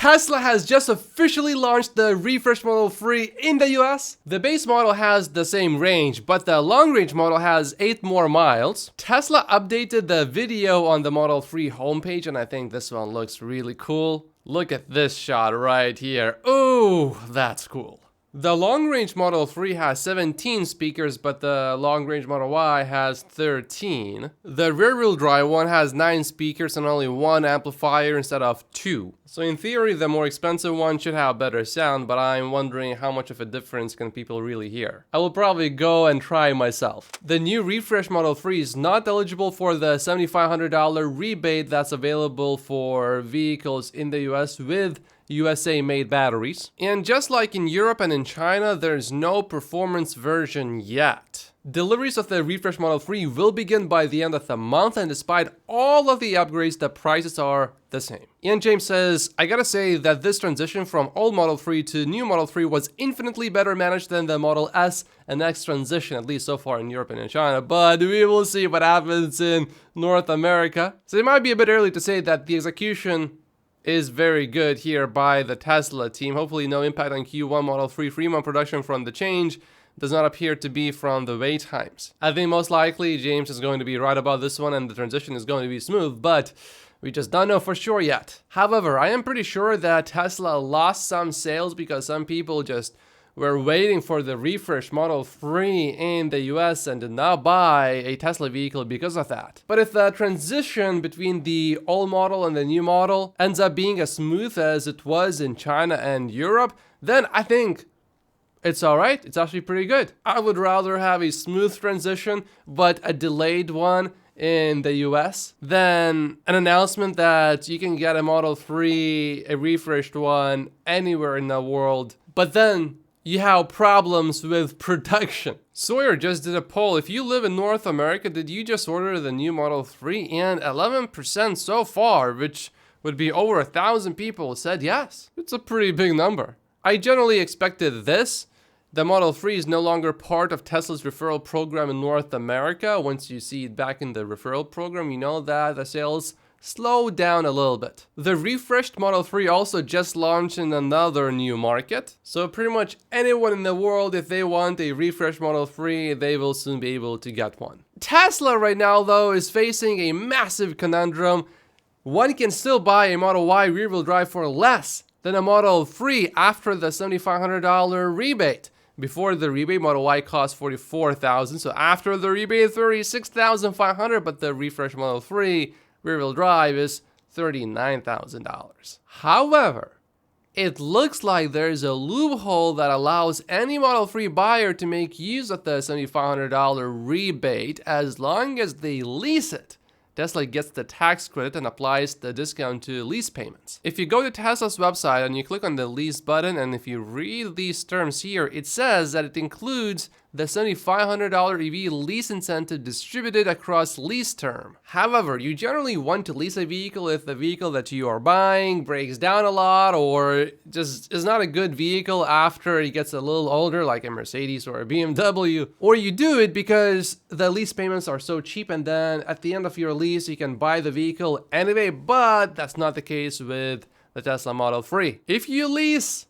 Tesla has just officially launched the refresh Model 3 in the US. The base model has the same range, but the long range model has 8 more miles. Tesla updated the video on the Model 3 homepage, and I think this one looks really cool. Look at this shot right here. Ooh, that's cool. The long-range Model 3 has 17 speakers, but the long-range Model Y has 13. The rear-wheel drive one has 9 speakers and only 1 amplifier instead of 2. So in theory, the more expensive one should have better sound, but I'm wondering how much of a difference can people really hear. I will probably go and try myself. The new refresh Model 3 is not eligible for the $7,500 rebate that's available for vehicles in the US with USA-made batteries. And just like in Europe and in China, there's no performance version yet. Deliveries of the refresh Model 3 will begin by the end of the month, and despite all of the upgrades, the prices are the same. And James says, I gotta say that this transition from old Model 3 to new Model 3 was infinitely better managed than the Model S and X transition, at least so far in Europe and in China, but we will see what happens in North America. So it might be a bit early to say that the execution is very good here by the Tesla team. Hopefully no impact on Q1 Model 3 Fremont production from the change. Does not appear to be from the wait times. I think most likely James is going to be right about this one and the transition is going to be smooth, but we just don't know for sure yet. However, I am pretty sure that Tesla lost some sales because some people just were waiting for the refresh Model 3 in the US and did not buy a Tesla vehicle because of that. But if the transition between the old model and the new model ends up being as smooth as it was in China and Europe, then I think it's alright. It's actually pretty good. I would rather have a smooth transition, but a delayed one in the US than an announcement that you can get a Model 3, a refreshed one, anywhere in the world, but then you have problems with production. Sawyer just did a poll. If you live in North America, did you just order the new Model 3? And 11% so far, which would be over 1,000 people, said yes. It's a pretty big number. I generally expected this. The Model 3 is no longer part of Tesla's referral program in North America. Once you see it back in the referral program, you know that the sales slow down a little bit. The refreshed Model 3 also just launched in another new market. So pretty much anyone in the world, if they want a refreshed Model 3, they will soon be able to get one. Tesla right now, though, is facing a massive conundrum. One can still buy a Model Y rear-wheel drive for less than a Model 3 after the $7,500 rebate. Before the rebate, Model Y cost $44,000. So after the rebate, $36,500, but the refreshed Model 3 rear-wheel drive is $39,000. However, it looks like there is a loophole that allows any Model 3 buyer to make use of the $7,500 rebate as long as they lease it. Tesla gets the tax credit and applies the discount to lease payments. If you go to Tesla's website and you click on the lease button, and if you read these terms here, it says that it includes the $7,500 EV lease incentive distributed across lease term. However, you generally want to lease a vehicle if the vehicle that you are buying breaks down a lot or just is not a good vehicle after it gets a little older, like a Mercedes or a BMW. Or you do it because the lease payments are so cheap, and then at the end of your lease, you can buy the vehicle anyway, but that's not the case with the Tesla Model 3. If you lease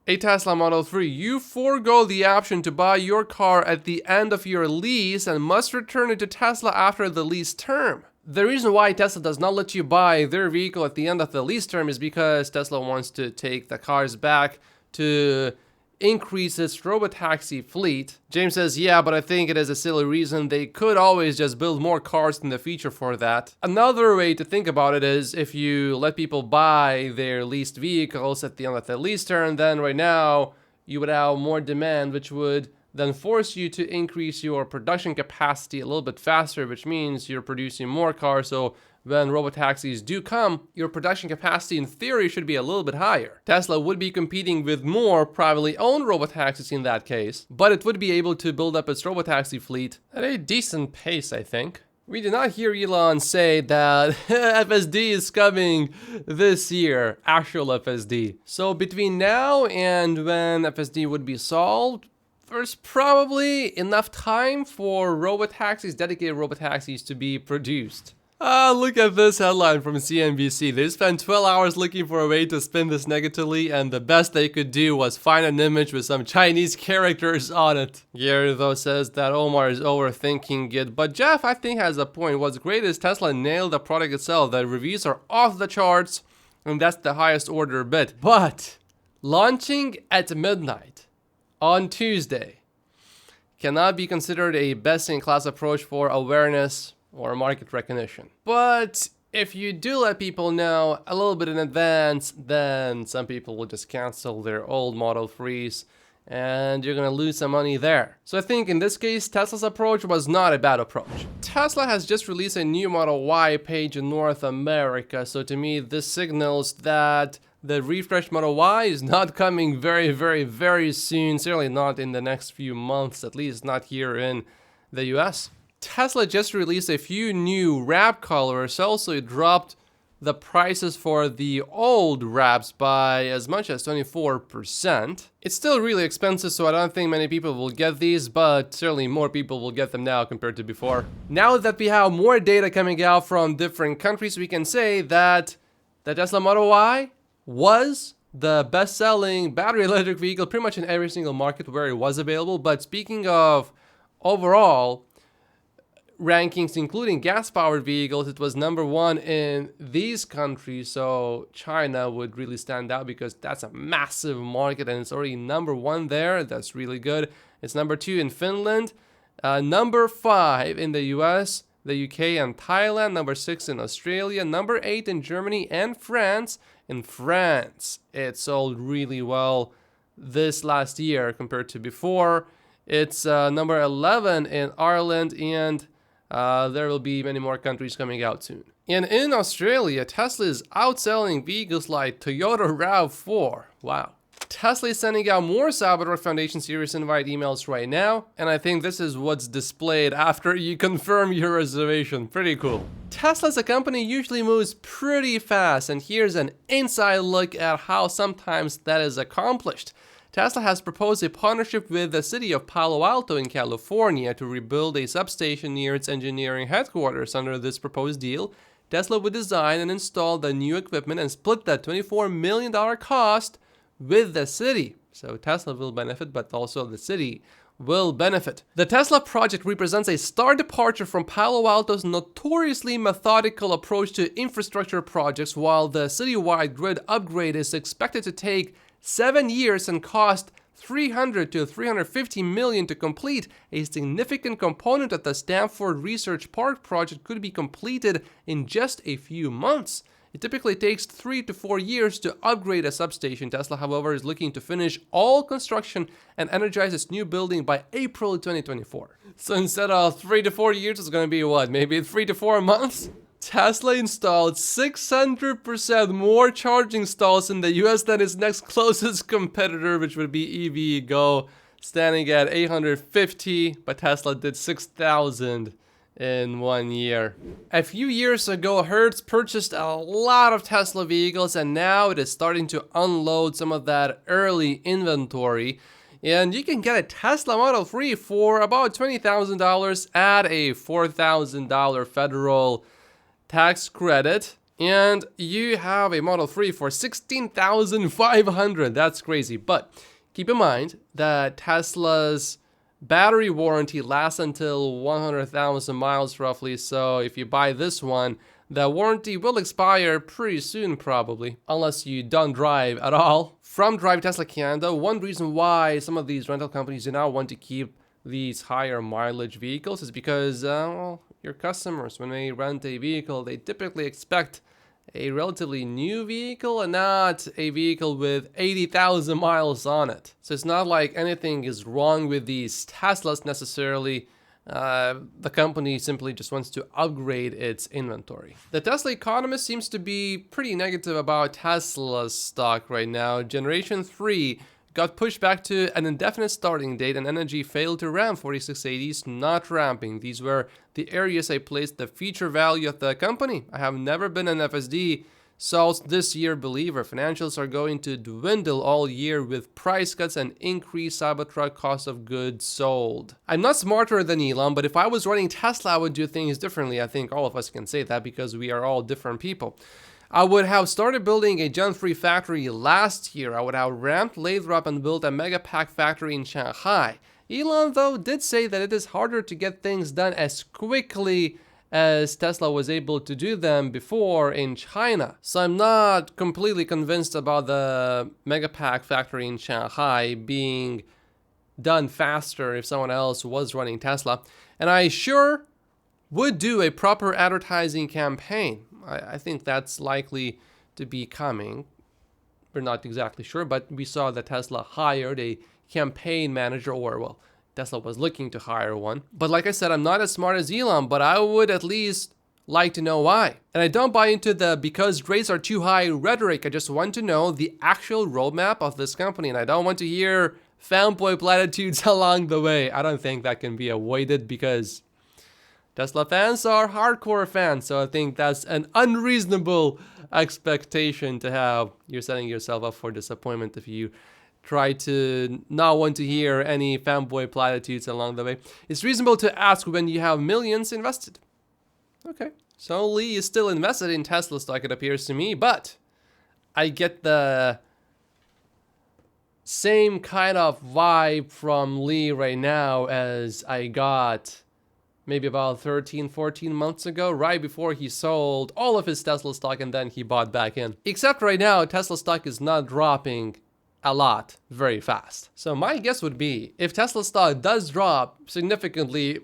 a Tesla Model 3, you forego the option to buy your car at the end of your lease and must return it to Tesla after the lease term. The reason why Tesla does not let you buy their vehicle at the end of the lease term is because Tesla wants to take the cars back to increase its robotaxi fleet. James says, yeah, but I think it is a silly reason. They could always just build more cars in the future for that. Another way to think about it is if you let people buy their leased vehicles at the end of the lease term, then right now you would have more demand, which would then force you to increase your production capacity a little bit faster, which means you're producing more cars. So when robotaxis do come, your production capacity in theory should be a little bit higher. Tesla would be competing with more privately owned robotaxis in that case, but it would be able to build up its robotaxi fleet at a decent pace, I think. We did not hear Elon say that FSD is coming this year, actual FSD. So between now and when FSD would be solved, there's probably enough time for robotaxis, dedicated robotaxis, to be produced. Look at this headline from CNBC. They spent 12 hours looking for a way to spin this negatively, and the best they could do was find an image with some Chinese characters on it. Gary, though, says that Omar is overthinking it, but Jeff, I think, has a point. What's great is Tesla nailed the product itself. The reviews are off the charts, and that's the highest order bit. But launching at midnight on Tuesday cannot be considered a best-in-class approach for awareness or market recognition. But if you do let people know a little bit in advance, then some people will just cancel their old Model 3s and you're gonna lose some money there. So I think in this case, Tesla's approach was not a bad approach. Tesla has just released a new Model Y page in North America, so to me this signals that the refreshed Model Y is not coming very soon, certainly not in the next few months, at least not here in the US. Tesla just released a few new wrap colors, also dropped the prices for the old wraps by as much as 24%. It's still really expensive, so I don't think many people will get these, but certainly more people will get them now compared to before. Now that we have more data coming out from different countries, we can say that the Tesla Model Y was the best-selling battery electric vehicle pretty much in every single market where it was available. But speaking of overall rankings, including gas-powered vehicles, it was #1 in these countries. So China would really stand out because that's a massive market and it's already #1 there. That's really good. It's #2 in Finland, #5 in the US, the UK and Thailand, #6 in Australia, #8 in Germany and France. In France, it sold really well this last year compared to before. It's #11 in Ireland, and there will be many more countries coming out soon. And in Australia, Tesla is outselling vehicles like Toyota RAV4. Wow. Tesla is sending out more Salvador Foundation Series invite emails right now, and I think this is what's displayed after you confirm your reservation. Pretty cool. Tesla as a company usually moves pretty fast, and here's an inside look at how sometimes that is accomplished. Tesla has proposed a partnership with the city of Palo Alto in California to rebuild a substation near its engineering headquarters. Under this proposed deal, Tesla would design and install the new equipment and split that $24 million cost with the city. So Tesla will benefit, but also the city will benefit. The Tesla project represents a stark departure from Palo Alto's notoriously methodical approach to infrastructure projects. While the citywide grid upgrade is expected to take 7 years and cost $300 to $350 million to complete, a significant component of the Stanford Research Park project could be completed in just a few months. It typically takes 3 to 4 years to upgrade a substation. Tesla, however, is looking to finish all construction and energize its new building by April 2024. So instead of 3 to 4 years, it's going to be what, maybe 3 to 4 months? Tesla installed 600% more charging stalls in the US than its next closest competitor, which would be EVgo, standing at 850, but Tesla did 6,000 in 1 year. A few years ago, Hertz purchased a lot of Tesla vehicles, and now it is starting to unload some of that early inventory. And you can get a Tesla Model 3 for about $20,000 at a $4,000 federal tax credit, and you have a Model 3 for $16,500. That's crazy. But keep in mind that Tesla's battery warranty lasts until 100,000 miles roughly, so if you buy this one, the warranty will expire pretty soon probably, unless you don't drive at all. From Drive Tesla Canada, one reason why some of these rental companies do not want to keep these higher mileage vehicles is because, well, your customers, when they rent a vehicle, they typically expect a relatively new vehicle and not a vehicle with 80,000 miles on it. So it's not like anything is wrong with these Teslas necessarily. The company simply just wants to upgrade its inventory. The Tesla Economist seems to be pretty negative about Tesla's stock right now. Generation 3 got pushed back to an indefinite starting date, and energy failed to ramp. 4680s not ramping. These were the areas I placed the future value of the company. I have never been an FSD, results this year believe our financials are going to dwindle all year with price cuts and increased Cybertruck cost of goods sold. I'm not smarter than Elon, but if I was running Tesla, I would do things differently. I think all of us can say that because we are all different people. I would have started building a Gen 3 factory last year. I would have ramped Lathrop and built a Megapack factory in Shanghai. Elon, though, did say that it is harder to get things done as quickly as Tesla was able to do them before in China. So I'm not completely convinced about the Megapack factory in Shanghai being done faster if someone else was running Tesla. And I sure would do a proper advertising campaign. I think that's likely to be coming. We're not exactly sure, but we saw that Tesla hired a campaign manager, or well, Tesla was looking to hire one. But like I said, I'm not as smart as Elon, but I would at least like to know why. And I don't buy into the because rates are too high rhetoric. I just want to know the actual roadmap of this company, and I don't want to hear fanboy platitudes along the way. I don't think that can be avoided because Tesla fans are hardcore fans, so I think that's an unreasonable expectation to have. You're setting yourself up for disappointment if you try to not want to hear any fanboy platitudes along the way. It's reasonable to ask when you have millions invested. Okay, so Lee is still invested in Tesla stock, it appears to me, but I get the same kind of vibe from Lee right now as I got maybe about 13, 14 months ago, right before he sold all of his Tesla stock and then he bought back in. Except right now, Tesla stock is not dropping a lot very fast. So my guess would be if Tesla stock does drop significantly,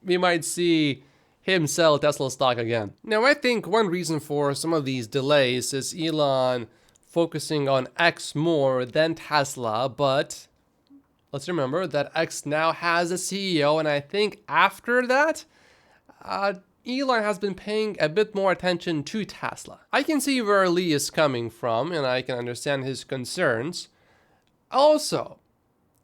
we might see him sell Tesla stock again. Now, I think one reason for some of these delays is Elon focusing on X more than Tesla, but let's remember that X now has a CEO, and I think after that, Elon has been paying a bit more attention to Tesla. I can see where Lee is coming from, and I can understand his concerns. Also,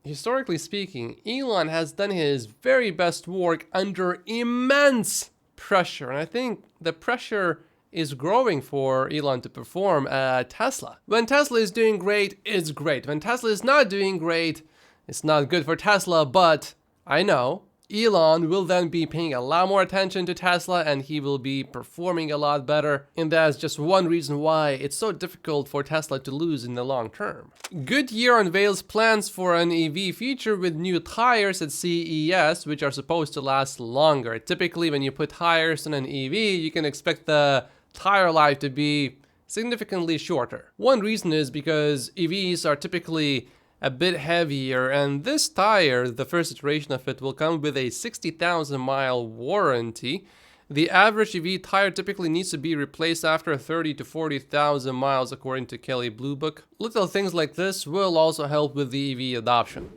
historically speaking, Elon has done his very best work under immense pressure, and I think the pressure is growing for Elon to perform at Tesla. When Tesla is doing great, it's great. When Tesla is not doing great, it's not good for Tesla, but I know Elon will then be paying a lot more attention to Tesla and he will be performing a lot better. And that's just one reason why it's so difficult for Tesla to lose in the long term. Goodyear unveils plans for an EV feature with new tires at CES, which are supposed to last longer. Typically, when you put tires on an EV, you can expect the tire life to be significantly shorter. One reason is because EVs are typically a bit heavier, and this tire, the first iteration of it, will come with a 60,000 mile warranty. The average EV tire typically needs to be replaced after 30 to 40,000 miles according to Kelley Blue Book. Little things like this will also help with the EV adoption.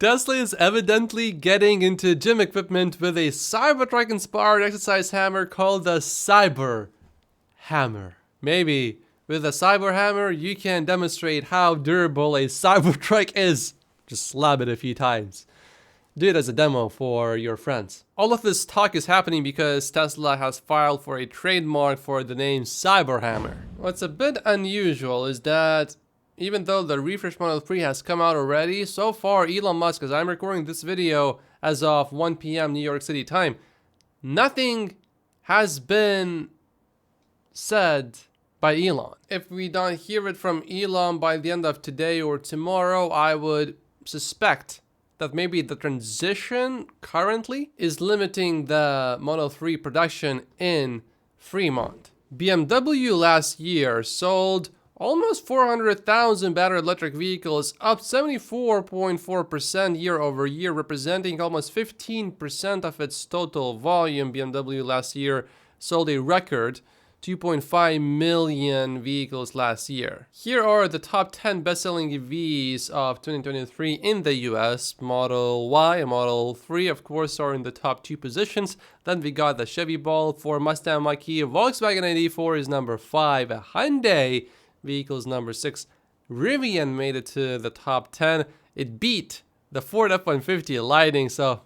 Tesla is evidently getting into gym equipment with a Cybertruck inspired exercise hammer called the Cyber Hammer. Maybe with a Cyber Hammer, you can demonstrate how durable a Cybertruck is. Just slap it a few times. Do it as a demo for your friends. All of this talk is happening because Tesla has filed for a trademark for the name Cyber Hammer. What's a bit unusual is that even though the refresh Model 3 has come out already, so far Elon Musk, as I'm recording this video as of 1 p.m. New York City time, nothing has been said by Elon. If we don't hear it from Elon by the end of today or tomorrow, I would suspect that maybe the transition currently is limiting the Model 3 production in Fremont. BMW last year sold almost 400,000 battery electric vehicles, up 74.4% year over year, representing almost 15% of its total volume. BMW last year sold a record 2.5 million vehicles last year. Here are the top 10 best-selling EVs of 2023 in the US. Model Y and Model 3, of course, are in the top 2 positions. Then we got the Chevy Bolt, Ford Mustang Mach-E, Volkswagen ID4 is number 5, a Hyundai vehicles number 6. Rivian made it to the top 10. It beat the Ford F-150 Lightning, so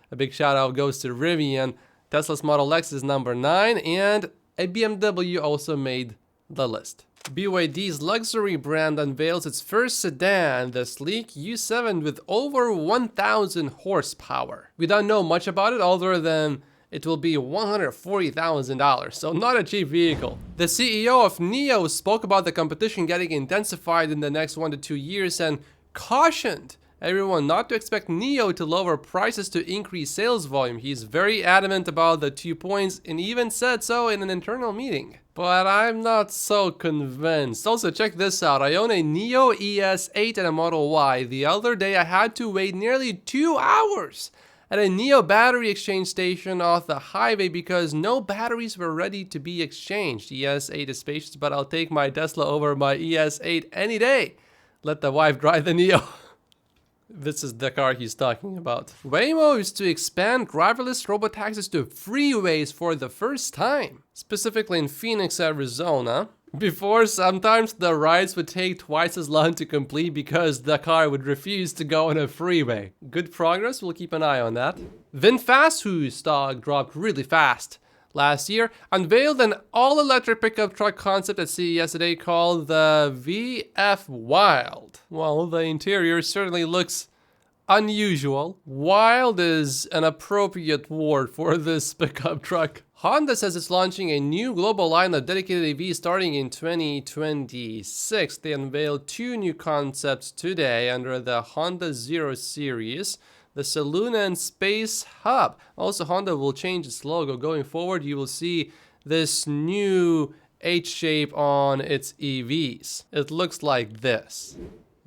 a big shout out goes to Rivian. Tesla's Model X is number 9, and a BMW also made the list. BYD's luxury brand unveils its first sedan, the sleek U7 with over 1,000 horsepower. We don't know much about it other than it will be $140,000, so not a cheap vehicle. The CEO of NIO spoke about the competition getting intensified in the next 1 to 2 years and cautioned everyone not to expect NIO to lower prices to increase sales volume. He's very adamant about the 2 points and even said so in an internal meeting. But I'm not so convinced. Also, check this out. I own a NIO ES8 and a Model Y. The other day I had to wait nearly 2 hours at a NIO battery exchange station off the highway because no batteries were ready to be exchanged. ES8 is spacious, but I'll take my Tesla over my ES8 any day. Let the wife drive the NIO. This is the car he's talking about. Waymo is to expand driverless robotaxis to freeways for the first time, specifically in Phoenix, Arizona. Before, sometimes the rides would take twice as long to complete because the car would refuse to go on a freeway. Good progress, we'll keep an eye on that. VinFast, whose stock dropped really fast last year, unveiled an all-electric pickup truck concept at CES today called the VF Wild. Well, the interior certainly looks unusual. Wild is an appropriate word for this pickup truck. Honda says it's launching a new global line of dedicated EVs starting in 2026. They unveiled 2 new concepts today under the Honda Zero series, the Saloon and Space Hub. Also, Honda will change its logo. Going forward, you will see this new H shape on its EVs. It looks like this.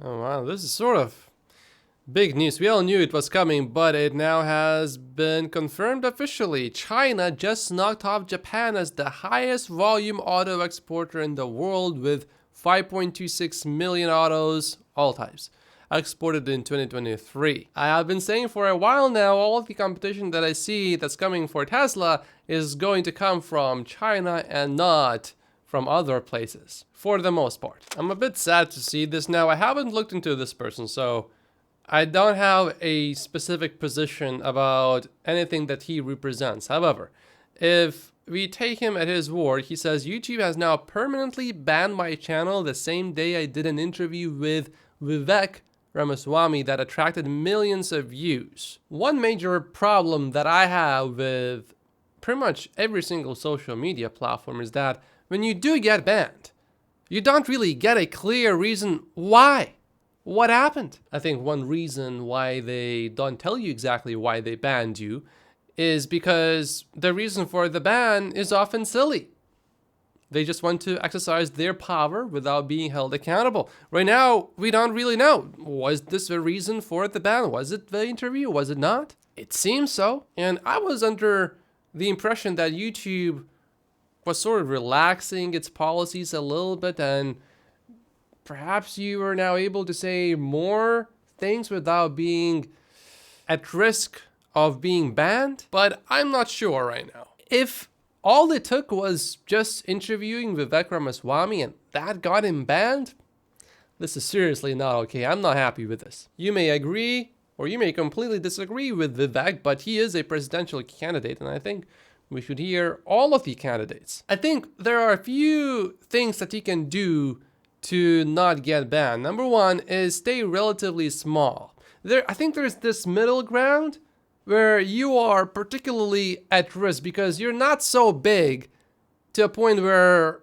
Oh wow, this is sort of big news. We all knew it was coming, but it now has been confirmed officially. China just knocked off Japan as the highest volume auto exporter in the world with 5.26 million autos, all types, exported in 2023. I have been saying for a while now, all of the competition that I see that's coming for Tesla is going to come from China and not from other places, for the most part. I'm a bit sad to see this now. I haven't looked into this person, so I don't have a specific position about anything that he represents. However, if we take him at his word, he says, YouTube has now permanently banned my channel the same day I did an interview with Vivek Ramaswamy that attracted millions of views. One major problem that I have with pretty much every single social media platform is that when you do get banned, you don't really get a clear reason why. What happened? I think one reason why they don't tell you exactly why they banned you is because the reason for the ban is often silly. They just want to exercise their power without being held accountable. Right now, we don't really know. Was this the reason for the ban? Was it the interview? Was it not? It seems so. And I was under the impression that YouTube was sort of relaxing its policies a little bit, and perhaps you are now able to say more things without being at risk of being banned. But I'm not sure right now. If all it took was just interviewing Vivek Ramaswamy and that got him banned, this is seriously not okay. I'm not happy with this. You may agree or you may completely disagree with Vivek, but he is a presidential candidate, and I think we should hear all of the candidates. I think there are a few things that he can do to not get banned. Number one is stay relatively small. I think there's this middle ground where you are particularly at risk because you're not so big to a point where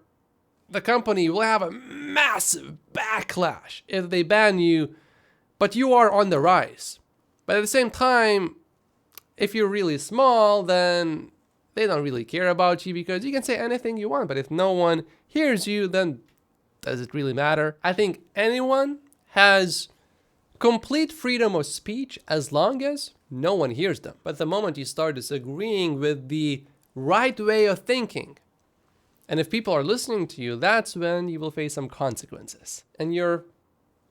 the company will have a massive backlash if they ban you, but you are on the rise. But at the same time, if you're really small, then they don't really care about you because you can say anything you want, but if no one hears you, then does it really matter? I think anyone has complete freedom of speech as long as no one hears them. But the moment you start disagreeing with the right way of thinking, and if people are listening to you, that's when you will face some consequences, and your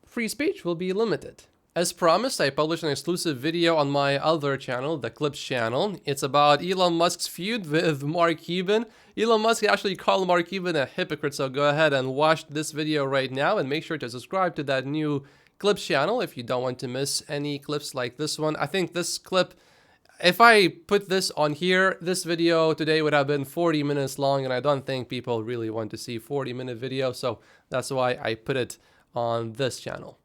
free speech will be limited. As promised, I published an exclusive video on my other channel, the Clips channel. It's about Elon Musk's feud with Mark Cuban. Elon Musk actually called Mark Cuban a hypocrite, so go ahead and watch this video right now and make sure to subscribe to that new Clips channel if you don't want to miss any clips like this one. I think this clip If I put this on here, this video today would have been 40 minutes long, and I don't think people really want to see 40-minute video, so that's why I put it on this channel.